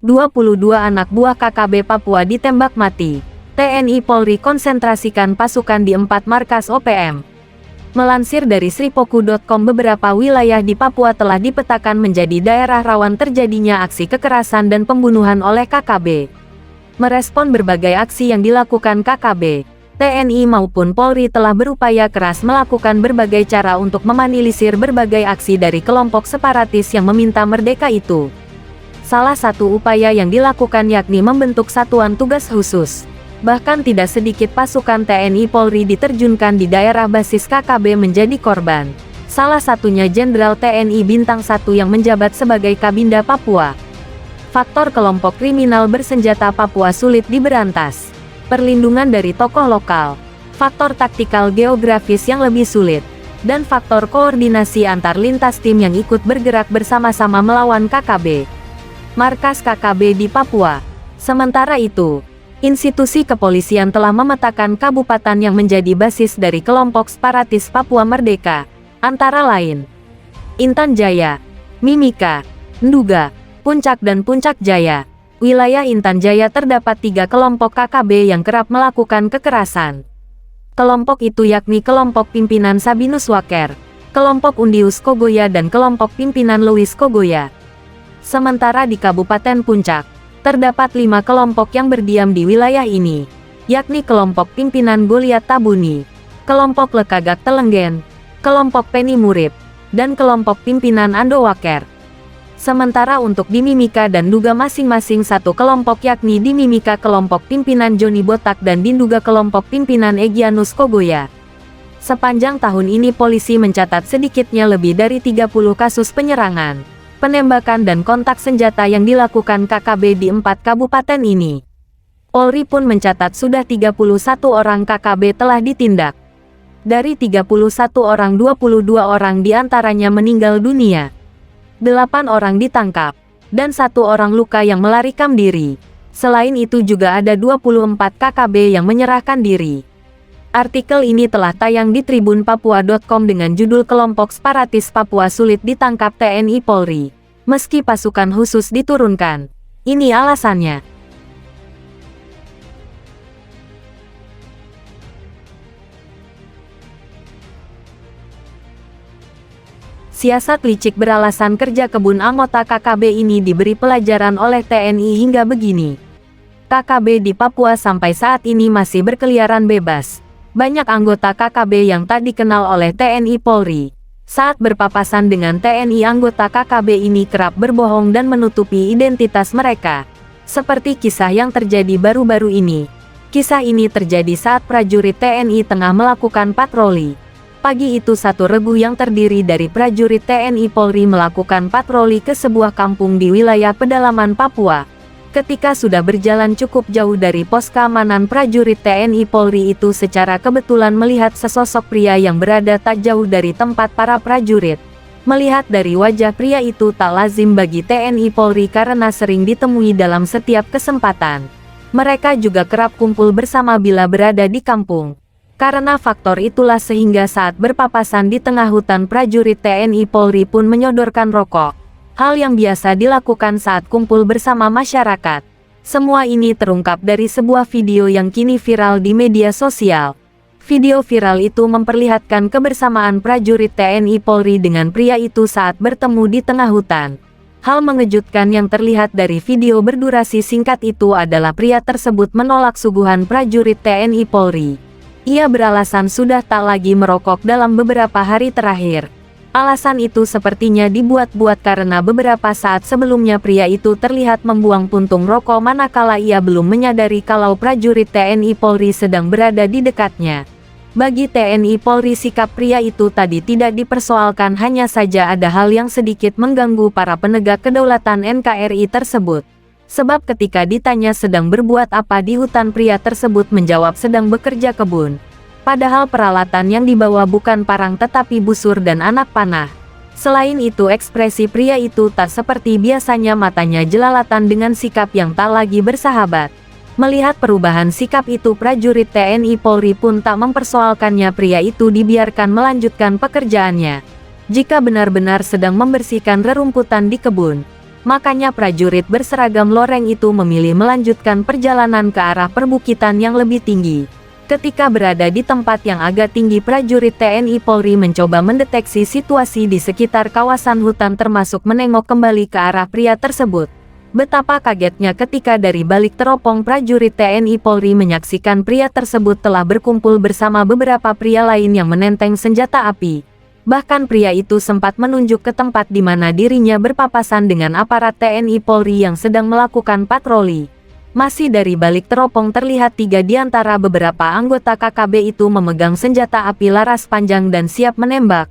22 anak buah KKB Papua ditembak mati. TNI Polri konsentrasikan pasukan di 4 markas OPM. Melansir dari sripoku.com, beberapa wilayah di Papua telah dipetakan menjadi daerah rawan terjadinya aksi kekerasan dan pembunuhan oleh KKB. Merespon berbagai aksi yang dilakukan KKB, TNI maupun Polri telah berupaya keras melakukan berbagai cara untuk memanilisir berbagai aksi dari kelompok separatis yang meminta merdeka itu. Salah satu upaya yang dilakukan yakni membentuk satuan tugas khusus. Bahkan tidak sedikit pasukan TNI Polri diterjunkan di daerah basis KKB menjadi korban. Salah satunya Jenderal TNI Bintang 1 yang menjabat sebagai Kabinda Papua. Faktor kelompok kriminal bersenjata Papua sulit diberantas. Perlindungan dari tokoh lokal, faktor taktikal geografis yang lebih sulit, dan faktor koordinasi antar lintas tim yang ikut bergerak bersama-sama melawan KKB. Markas KKB di Papua. Sementara itu, institusi kepolisian telah memetakan kabupaten yang menjadi basis dari kelompok separatis Papua Merdeka, antara lain Intan Jaya, Mimika, Nduga, Puncak dan Puncak Jaya. Wilayah Intan Jaya terdapat 3 kelompok KKB yang kerap melakukan kekerasan. Kelompok itu yakni kelompok pimpinan Sabinus Waker, kelompok Undius Kogoya dan kelompok pimpinan Louis Kogoya. Sementara di Kabupaten Puncak, terdapat 5 kelompok yang berdiam di wilayah ini, yakni kelompok pimpinan Goliat Tabuni, kelompok Lekagak Telenggen, kelompok Peni Murib, dan kelompok pimpinan Ando Waker. Sementara untuk di Mimika dan Nduga masing-masing satu kelompok, yakni di Mimika kelompok pimpinan Joni Botak dan di Nduga kelompok pimpinan Egyanus Kogoya. Sepanjang tahun ini polisi mencatat sedikitnya lebih dari 30 kasus penyerangan, penembakan dan kontak senjata yang dilakukan KKB di 4 kabupaten ini. Polri pun mencatat sudah 31 orang KKB telah ditindak. Dari 31 orang, 22 orang diantaranya meninggal dunia. 8 orang ditangkap, dan 1 orang luka yang melarikan diri. Selain itu juga ada 24 KKB yang menyerahkan diri. Artikel ini telah tayang di tribunpapua.com dengan judul Kelompok Separatis Papua Sulit Ditangkap TNI Polri, meski pasukan khusus diturunkan. Ini alasannya. Siasat licik beralasan kerja kebun anggota KKB ini diberi pelajaran oleh TNI hingga begini. KKB di Papua sampai saat ini masih berkeliaran bebas. Banyak anggota KKB yang tak dikenal oleh TNI Polri. Saat berpapasan dengan TNI, anggota KKB ini kerap berbohong dan menutupi identitas mereka. Seperti kisah yang terjadi baru-baru ini. Kisah ini terjadi saat prajurit TNI tengah melakukan patroli. Pagi itu satu regu yang terdiri dari prajurit TNI Polri melakukan patroli ke sebuah kampung di wilayah pedalaman Papua. Ketika sudah berjalan cukup jauh dari pos keamanan, prajurit TNI Polri itu secara kebetulan melihat sesosok pria yang berada tak jauh dari tempat para prajurit. Melihat dari wajah pria itu tak lazim bagi TNI Polri karena sering ditemui dalam setiap kesempatan. Mereka juga kerap kumpul bersama bila berada di kampung. Karena faktor itulah sehingga saat berpapasan di tengah hutan, prajurit TNI Polri pun menyodorkan rokok. Hal yang biasa dilakukan saat kumpul bersama masyarakat. Semua ini terungkap dari sebuah video yang kini viral di media sosial. Video viral itu memperlihatkan kebersamaan prajurit TNI Polri dengan pria itu saat bertemu di tengah hutan. Hal mengejutkan yang terlihat dari video berdurasi singkat itu adalah pria tersebut menolak suguhan prajurit TNI Polri. Ia beralasan sudah tak lagi merokok dalam beberapa hari terakhir. Alasan itu sepertinya dibuat-buat karena beberapa saat sebelumnya pria itu terlihat membuang puntung rokok manakala ia belum menyadari kalau prajurit TNI Polri sedang berada di dekatnya. Bagi TNI Polri, sikap pria itu tadi tidak dipersoalkan, hanya saja ada hal yang sedikit mengganggu para penegak kedaulatan NKRI tersebut. Sebab ketika ditanya sedang berbuat apa di hutan, pria tersebut menjawab sedang bekerja kebun. Padahal peralatan yang dibawa bukan parang tetapi busur dan anak panah. Selain itu, ekspresi pria itu tak seperti biasanya, matanya jelalatan dengan sikap yang tak lagi bersahabat. Melihat perubahan sikap itu, prajurit TNI Polri pun tak mempersoalkannya. Pria itu dibiarkan melanjutkan pekerjaannya. Jika benar-benar sedang membersihkan rerumputan di kebun, Makanya prajurit berseragam loreng itu memilih melanjutkan perjalanan ke arah perbukitan yang lebih tinggi. Ketika berada di tempat yang agak tinggi, prajurit TNI Polri mencoba mendeteksi situasi di sekitar kawasan hutan termasuk menengok kembali ke arah pria tersebut. Betapa kagetnya ketika dari balik teropong prajurit TNI Polri menyaksikan pria tersebut telah berkumpul bersama beberapa pria lain yang menenteng senjata api. Bahkan pria itu sempat menunjuk ke tempat di mana dirinya berpapasan dengan aparat TNI Polri yang sedang melakukan patroli. Masih dari balik teropong terlihat 3 di antara beberapa anggota KKB itu memegang senjata api laras panjang dan siap menembak.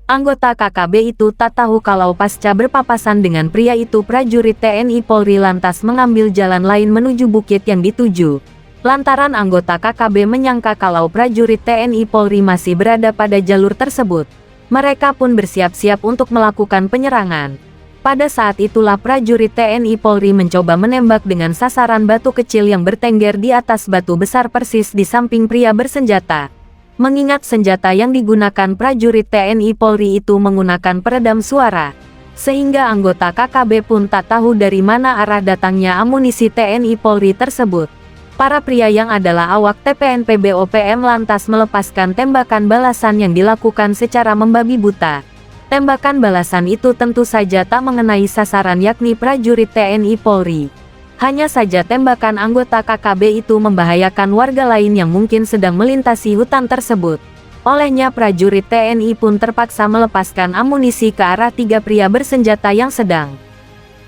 Anggota KKB itu tak tahu kalau pasca berpapasan dengan pria itu prajurit TNI Polri lantas mengambil jalan lain menuju bukit yang dituju. Lantaran anggota KKB menyangka kalau prajurit TNI Polri masih berada pada jalur tersebut. Mereka pun bersiap-siap untuk melakukan penyerangan. Pada saat itulah prajurit TNI Polri mencoba menembak dengan sasaran batu kecil yang bertengger di atas batu besar persis di samping pria bersenjata. Mengingat senjata yang digunakan prajurit TNI Polri itu menggunakan peredam suara, sehingga anggota KKB pun tak tahu dari mana arah datangnya amunisi TNI Polri tersebut. Para pria yang adalah awak TPNP BOPM lantas melepaskan tembakan balasan yang dilakukan secara membabi buta. Tembakan balasan itu tentu saja tak mengenai sasaran yakni prajurit TNI Polri. Hanya saja tembakan anggota KKB itu membahayakan warga lain yang mungkin sedang melintasi hutan tersebut. Olehnya prajurit TNI pun terpaksa melepaskan amunisi ke arah 3 pria bersenjata yang sedang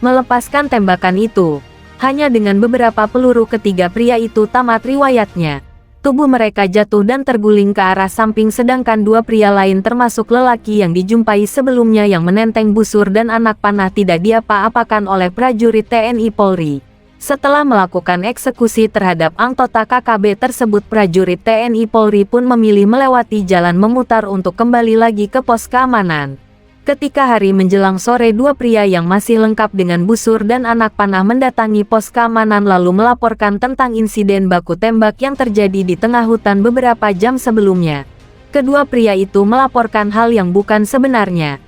melepaskan tembakan itu. Hanya dengan beberapa peluru ketiga pria itu tamat riwayatnya. Tubuh mereka jatuh dan terguling ke arah samping sedangkan 2 pria lain termasuk lelaki yang dijumpai sebelumnya yang menenteng busur dan anak panah tidak diapa-apakan oleh prajurit TNI Polri. Setelah melakukan eksekusi terhadap anggota KKB tersebut, prajurit TNI Polri pun memilih melewati jalan memutar untuk kembali lagi ke pos keamanan. Ketika hari menjelang sore, 2 pria yang masih lengkap dengan busur dan anak panah mendatangi pos keamanan lalu melaporkan tentang insiden baku tembak yang terjadi di tengah hutan beberapa jam sebelumnya. Kedua pria itu melaporkan hal yang bukan sebenarnya.